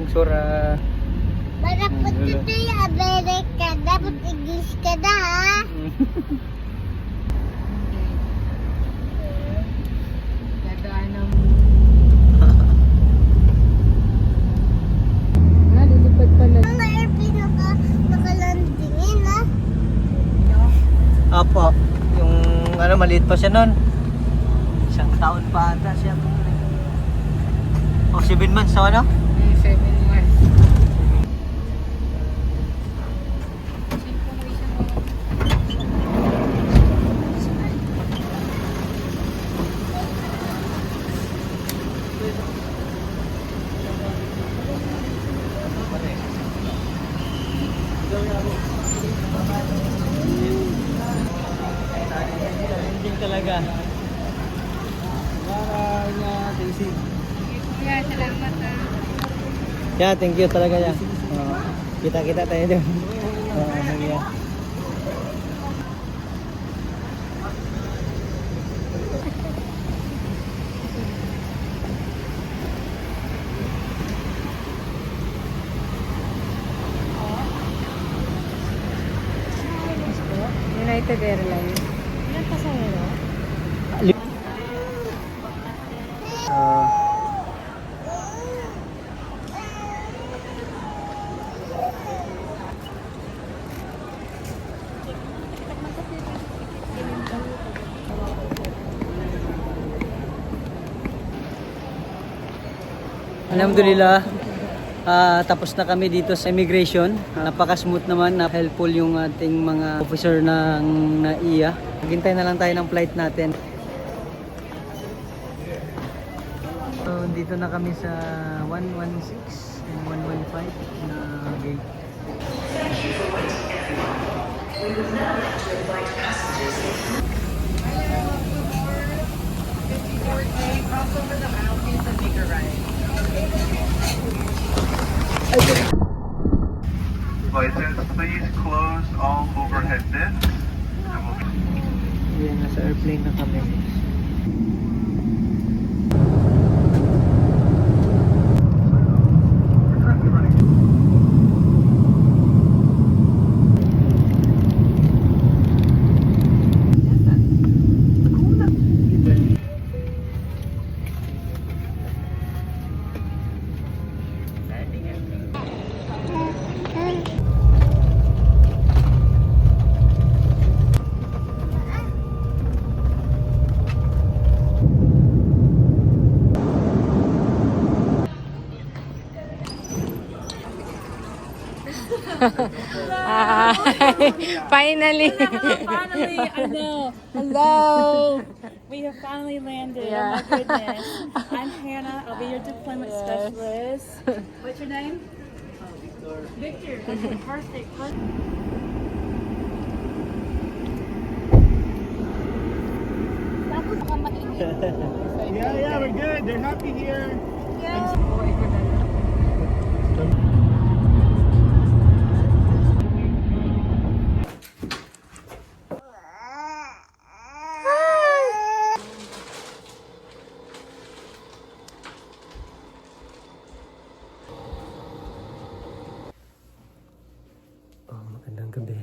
magsura. Dapat ito yung Amerika. Dapat English ka na, ha? Dadaan ng... Lilipad pala. Ang airplane nakalandingin, ha? Apo, yung ano, maliit pa siya nun. Isang taon pa ata siya. O, 7 months na ano? 7 months. Hindi talaga. Para niya, Daisy. Yeah, salamat ha. Yeah, thank you talaga ya. Kita-kita tayo doon. Yeah. United Airlines. Ilan pasahero? Alhamdulillah, tapos na kami dito sa immigration. Napaka-smooth naman, helpful yung ating mga officer ng NAIA. Maghintay na lang tayo ng flight natin. So, dito na kami sa 116 and 115 na gate. License, please close all overhead bins. Yan, nasa airplane na kami. Finally! Finally, I know. Hello. We have finally landed. Yeah. Oh my goodness. I'm Hannah. I'll be your deployment specialist. What's your name? Victor. Victor. Perfect. Yeah, we're good. They're happy here. Magandang gabi.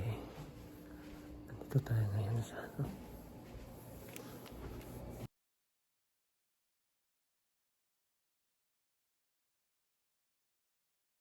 Nandito tayo ngayon sa